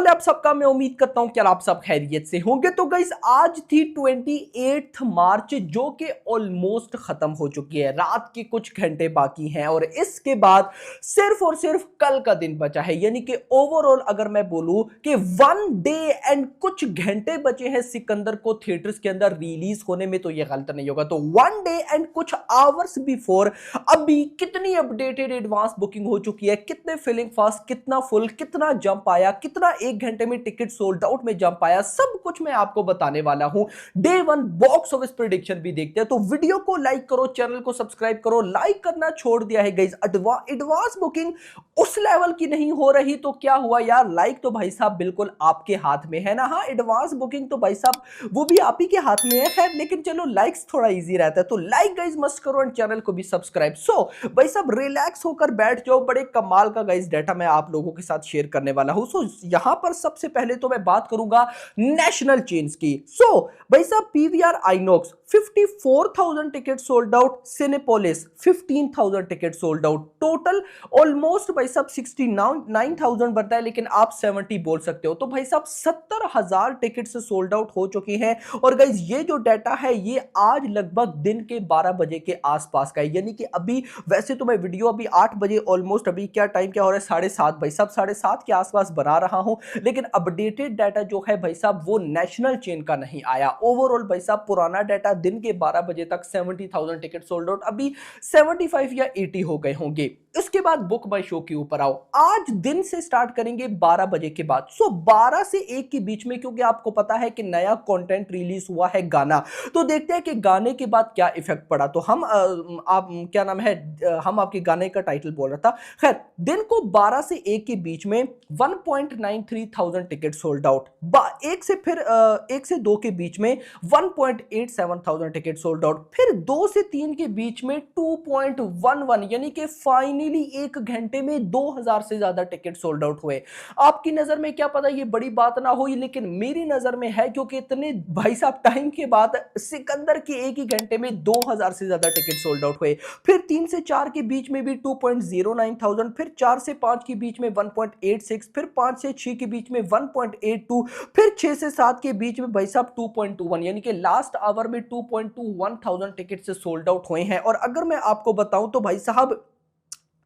हाल है आप सबका। मैं उम्मीद करता हूं कि आप सब खैरियत से होंगे। तो गाइस आज थी 28 मार्च जो कि ऑलमोस्ट खत्म हो चुकी है। रात के कुछ घंटे बाकी हैं और इसके बाद सिर्फ और सिर्फ कल का दिन बचा है। यानी कि ओवरऑल अगर मैं बोलूं कि 1 डे एंड कुछ घंटे बचे हैं सिकंदर को थिएटर्स के अंदर रिलीज होने में, तो ये गलत नहीं होगा। तो 1 डे एंड कुछ आवर्स बिफोर अभी कितनी अपडेटेड एडवांस बुकिंग हो चुकी है, कितने फिलिंग फास्ट, कितना फुल, कितना जंप आया, कितना एक घंटे में टिकट सोल्ड आउट में जंप आया, सब कुछ मैं आपको बताने वाला हूं। डे 1 बॉक्स ऑफिस प्रेडिक्शन भी देखते हैं। तो वीडियो को लाइक करो, चैनल को सब्सक्राइब करो। लाइक करना छोड़ दिया है गाइस। एडवांस बुकिंग उस लेवल की नहीं हो रही तो क्या हुआ यार? लाइक तो भाई साहब बिल्कुल आपके हाथ में है ना। हाँ, एडवांस बुकिंग तो भाई साहब वो भी आप ही के हाथ में है। खैर, लेकिन चलो लाइक्स थोड़ा इजी रहता है, तो लाइक गाइस मस्ट करो एंड चैनल को भी सब्सक्राइब। सो भाई साहब रिलैक्स होकर बैठ जाओ। बड़े कमाल का गाइस डाटा मैं आप लोगों के साथ शेयर करने वाला हूं। सो यहां पर सबसे पहले तो मैं बात करूंगा नेशनल चेन्स की। सो भाई साहब PVR INOX 54,000 ticket sold out, Cinepolis 15,000 ticket sold out, total almost भाई साहब 69,000 बनता है, लेकिन आप 70 बोल सकते हो। तो भाई साहब 70,000 टिकट से सोल्ड आउट हो चुकी हैं। और गाइस ये जो डाटा है ये आज लगभग दिन के 12 बजे के आसपास का है। यानी कि अभी वैसे तो मैं वीडियो अभी 8 बजे ऑलमोस्ट, अभी क्या टाइम क्या हो रहा है, 7:30 भाई साहब 7:30 के आसपास बना रहा हूं। लेकिन अपडेटेड डाटा जो है भाई साहब वो नेशनल चेन का नहीं आया। ओवरऑल भाई साहब पुराना डाटा दिन के 12 बजे तक 70,000 टिकट सोल्ड आउट, अभी 75 या 80 हो गए होंगे। इसके बाद बुक बाय शो के ऊपर आओ। आज दिन से स्टार्ट करेंगे 12 बजे के बाद। सो 12 से 1 के बीच में, क्योंकि आपको पता है कि नया कंटेंट रिलीज हुआ है गाना, तो देखते हैं कि गाने के बाद क्या इफेक्ट पड़ा। तो हम आप क्या नाम है, हम आपके गाने का टाइटल बोल रहा था। खैर, दिन को 12 से 1 के बीच में 1.93 थाउजेंड टिकट सोल्ड आउट। एक से फिर 1 से 2 के बीच में 1.87 थाउजेंड टिकट सोल्ड आउट। फिर 2 से 3 के बीच में 2.11, यानी कि फाइनली एक घंटे में 2000 से ज्यादा टिकट सोल्ड आउट हुए। आपकी नजर में क्या पता ये बड़ी बात ना हुई, लेकिन मेरी नजर में है, क्योंकि इतने भाई साहब टाइम के बाद सिकंदर के एक ही घंटे में 2000 से ज्यादा टिकट सोल्ड आउट हुए। फिर 3 से 4 के बीच में भी 2.09 थाउजेंड, फिर 4 से 5 के बीच में 1.86, फिर 5 से 6 के बीच में 1.82, फिर 6 से 7 के बीच में भाई साहब 2.21, यानी कि लास्ट आवर में 2.21 थाउजेंड टिकट से सोल्ड आउट हुए हैं। और अगर मैं आपको बताऊं तो भाई साहब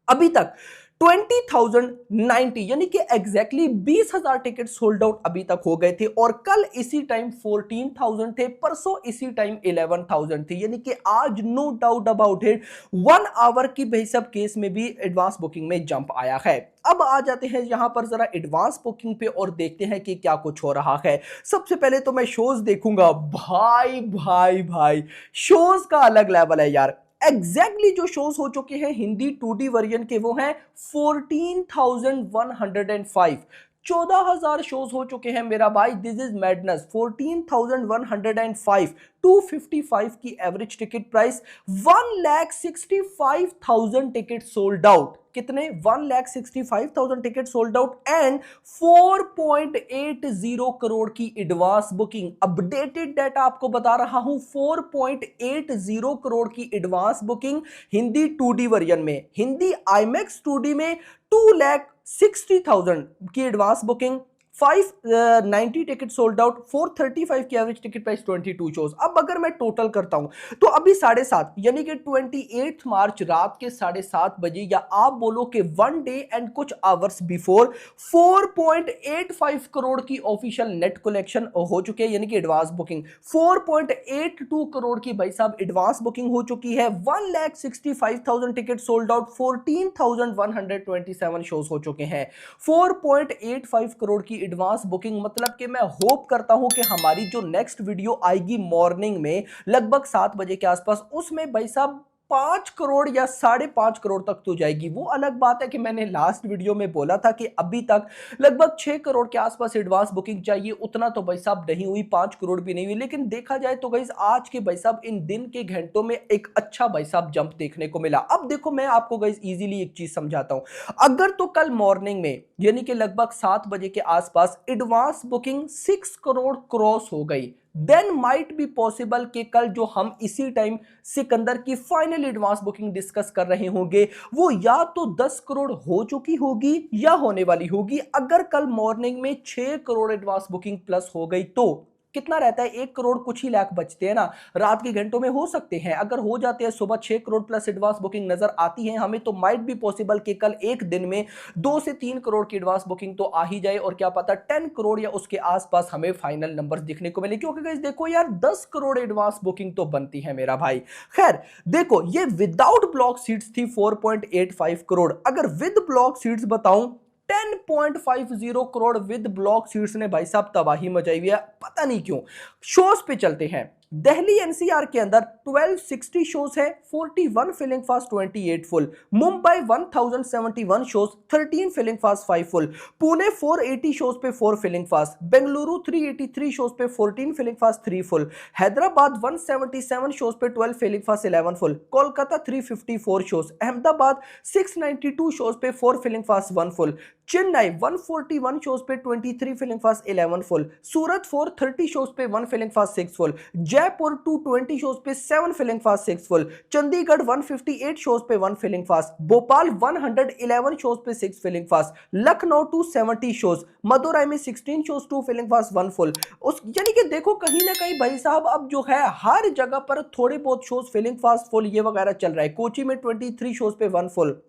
अभी तक 20,090 यानी कि एग्जैक्टली 20,000 टिकट सोल्ड आउट अभी तक हो गए थे। और कल इसी टाइम 14,000 थे, परसों इसी टाइम 11,000 थे। यानी कि आज no doubt about it 1 hour की भाई सब केस में भी एडवांस बुकिंग में जंप आया है। अब आ जाते हैं यहां पर जरा एडवांस बुकिंग पे और देखते हैं कि क्या कुछ हो रहा है। सबसे पहले तो मैं शोज देखूंगा। भाई भाई भाई, शोज का अलग लेवल है यार। एग्जैक्टली जो शोज हो चुके हैं हिंदी 2D वर्जन के वो हैं 14,105। 14,000 शोज हो चुके हैं मेरा भाई। This is madness. 14,105, 255 की average ticket price, 1,65,000 ticket sold out. कितने? 1,65,000 ticket sold out and 4.80 crore की एडवांस बुकिंग। अपडेटेड डाटा आपको बता रहा हूं, 4.80 करोड़ की advance booking Hindi 2D version में। हिंदी आईमैक्स 2D में 2,60,000 की advance booking, 590 ticket sold out, 435 की एवरेज टिकट प्राइस, 22 शोज। अब अगर मैं टोटल करता हूं तो अभी 7:30 यानी कि 28 मार्च रात के 7:30 बजे, या आप बोलो कि 1 डे एंड कुछ आवर्स बिफोर 4.85 करोड़ की ऑफिशियल नेट कलेक्शन हो चुकी है। यानी कि एडवांस बुकिंग 4.82 करोड़ की भाई साहब एडवांस बुकिंग हो चुकी है। 1,65,000 टिकट सोल्ड आउट, 14,127 शोज हो चुके हैं। 4.85 करोड़ की एडवांस बुकिंग, मतलब कि मैं होप करता हूं कि हमारी जो नेक्स्ट वीडियो आएगी मॉर्निंग में लगभग 7 बजे के आसपास, उसमें भाई साहब 5 करोड़ या 5.5 करोड़ तक तो जाएगी। वो अलग बात है कि मैंने लास्ट वीडियो में बोला था कि अभी तक लगभग 6 करोड़ के आसपास एडवांस बुकिंग चाहिए, उतना तो भाई साहब नहीं हुई, 5 करोड़ भी नहीं हुई। लेकिन देखा जाए तो गाइस आज के भाई साहब इन दिन के घंटों में एक अच्छा भाई साहब जंप देखने को मिला। अब देखो मैं आपको गाइस इजीली एक चीज समझाता हूं। अगर तो कल मॉर्निंग में यानी कि लगभग 7 बजे के आसपास एडवांस बुकिंग 6 करोड़ क्रॉस हो गई, देन माइट बी पॉसिबल कि कल जो हम इसी टाइम सिकंदर की फाइनल एडवांस बुकिंग डिस्कस कर रहे होंगे वो या तो 10 करोड़ हो चुकी होगी या होने वाली होगी। अगर कल मॉर्निंग में 6 करोड़ एडवांस बुकिंग प्लस हो गई तो कितना रहता है, 1 करोड़ कुछ ही लाख बचते हैं ना, रात के घंटों में हो सकते हैं। अगर हो जाते हैं सुबह 6 करोड़ प्लस एडवांस बुकिंग नजर आती है हमें, तो माइट भी पॉसिबल कि कल एक दिन में 2 से 3 करोड़ की एडवांस बुकिंग तो आ ही जाए और क्या पता 10 करोड़ या उसके आसपास हमें फाइनल नंबर्स दिखने को मिले। क्योंकि गाइस देखो यार 10 करोड़ एडवांस बुकिंग तो बनती है मेरा भाई। खैर देखो ये विदाउट ब्लॉक सीट्स थी 4.85 करोड़, अगर विद ब्लॉक सीट्स बताऊं 10.50 करोड़ विद ब्लॉक सीट्स ने भाई साहब तबाही मचाई हुई है, पता नहीं क्यों। शोज पे चलते हैं। दिल्ली एनसीआर के अंदर 1260 शोज है, 41 filling fast 28 full. Mumbai 1071 shows, 13 filling fast 5 full. Pune 480 shows पे 4 फिलिंग फास्ट। बेंगलुरु 383 शोज पे 14 filling fast 3 full. Hyderabad 177 shows पे 12 filling fast 11 full. Kolkata 354 shows. Ahmedabad 692 shows पे 4 filling fast 1 full. Chennai 141 shows पे 23 filling fast 11 full. Surat 430 shows पे 1 filling fast 6 full. Jaipur 220 shows पे 7 filling fast 6 full. Chandigarh 158 shows पे 1 filling fast. Bhopal 111 shows पे 6 filling fast. Lucknow 270 shows. Madurai में 16 shows 2 filling fast 1 full. उस यानी कि देखो कहीं ना कहीं भाई साहब अब जो है हर जगह पर थोड़े बहुत शोज फिलिंग फास्ट फुल ये वगैरह चल रहा है। कोची में 23 शोज पे 1 फुल।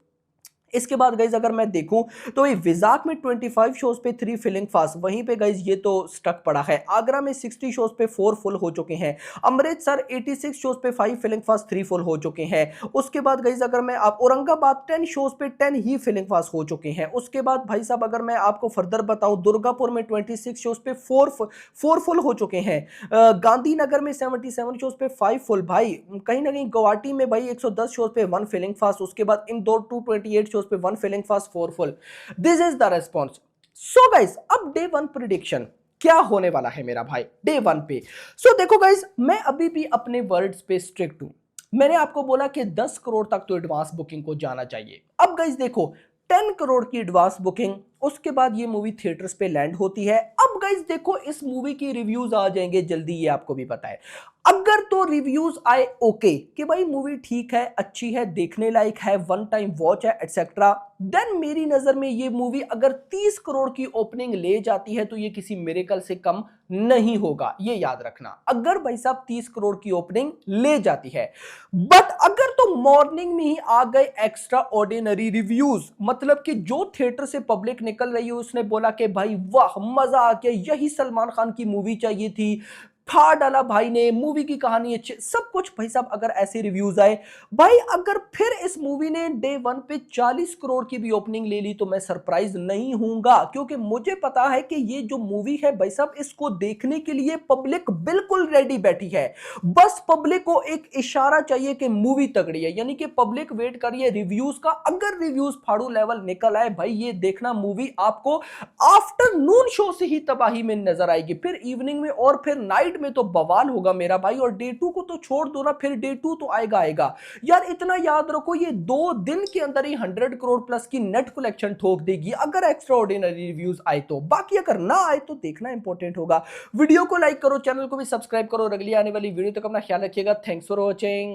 इसके बाद गाइज अगर मैं देखूं तो ये विजाक में 25 शोज पे 3 फिलिंग फास्ट, वहीं पे गाइज ये तो स्टक पड़ा है। आगरा में 60 शोज पे 4 फुल हो चुके हैं। अमृतसर 86 शोज पे 5 फिलिंग फास्ट 3 फुल हो चुके हैं। उसके बाद गाइज अगर मैं आप औरंगाबाद 10 शोज पे 10 ही फिलिंग फास्ट हो चुके हैं। उसके बाद भाई साहब अगर मैं आपको फर्दर बताऊं दुर्गापुर में 26 शोज पे 4 फुल हो चुके हैं। गांधीनगर में 77 शोज पे 5 फुल। भाई कहीं ना कहीं गुवाहाटी में भाई 110 शोज पे 1 फिलिंग फास्ट। उसके बाद इंदौर 228 शोज पे 1 filling fast 4 full. This is the response. So guys अब डे 1 प्रिडिक्शन क्या होने वाला है मेरा भाई डे 1 पे। सो देखो गाइस मैं अभी भी अपने वर्ड्स पे स्ट्रिक्ट हूं। मैंने आपको बोला कि 10 करोड़ तक तो एडवांस बुकिंग को जाना चाहिए। अब गाइस देखो 10 करोड़ की एडवांस बुकिंग, उसके बाद ये मूवी थिएटर्स पे लैंड होती है। अब गाइस देखो इस मूवी की रिव्यूज आ जाएंगे जल्दी, ये आपको भी पता है। अगर तो रिव्यूज आए ओके कि भाई मूवी ठीक है, अच्छी है, देखने लायक है, वन टाइम वॉच है एटसेट्रा, देन मेरी नजर में ये मूवी अगर 30 करोड़ की ओपनिंग ले जाती है तो ये किसी मिरेकल से कम नहीं होगा, ये याद रखना। अगर भाई साहब 30 करोड़ की ओपनिंग ले जाती है, बट अगर तो मॉर्निंग में ही आ गए एक्स्ट्रा ऑर्डिनरी रिव्यूज, मतलब कि जो थिएटर से पब्लिक निकल रही है उसने बोला कि भाई वाह मजा आ गया, यही सलमान खान की मूवी चाहिए थी, फाड़ डाला भाई ने, मूवी की कहानी अच्छी, सब कुछ भाई साहब अगर ऐसे रिव्यूज आए, भाई अगर फिर इस मूवी ने डे 1 पे 40 करोड़ की भी ओपनिंग ले ली तो मैं सरप्राइज नहीं हूंगा। क्योंकि मुझे पता है कि ये जो मूवी है भाई साहब इसको देखने के लिए पब्लिक बिल्कुल रेडी बैठी है। बस पब्लिक को एक इशारा चाहिए कि मूवी तगड़ी है, यानी कि पब्लिक वेट करिए रिव्यूज का। अगर रिव्यूज फाड़ू लेवल निकल आए भाई ये देखना मूवी आपको आफ्टरनून शो से ही तबाही में नजर आएगी, फिर इवनिंग में और फिर नाइट में तो बवाल होगा मेरा भाई। और डे 2 को तो छोड़ दो ना, फिर डे 2 तो आएगा आएगा यार। इतना याद रखो ये 2 दिन के अंदर ही 100 करोड़ प्लस की नेट कलेक्शन ठोक देगी अगर एक्स्ट्रा ऑर्डिनरी रिव्यूज आए तो। बाकी अगर ना आए तो देखना इंपॉर्टेंट होगा। वीडियो को लाइक करो, चैनल को भी सब्सक्राइब करो और अगली आने वाली वीडियो तक अपना ख्याल रखिएगा। Thanks for watching.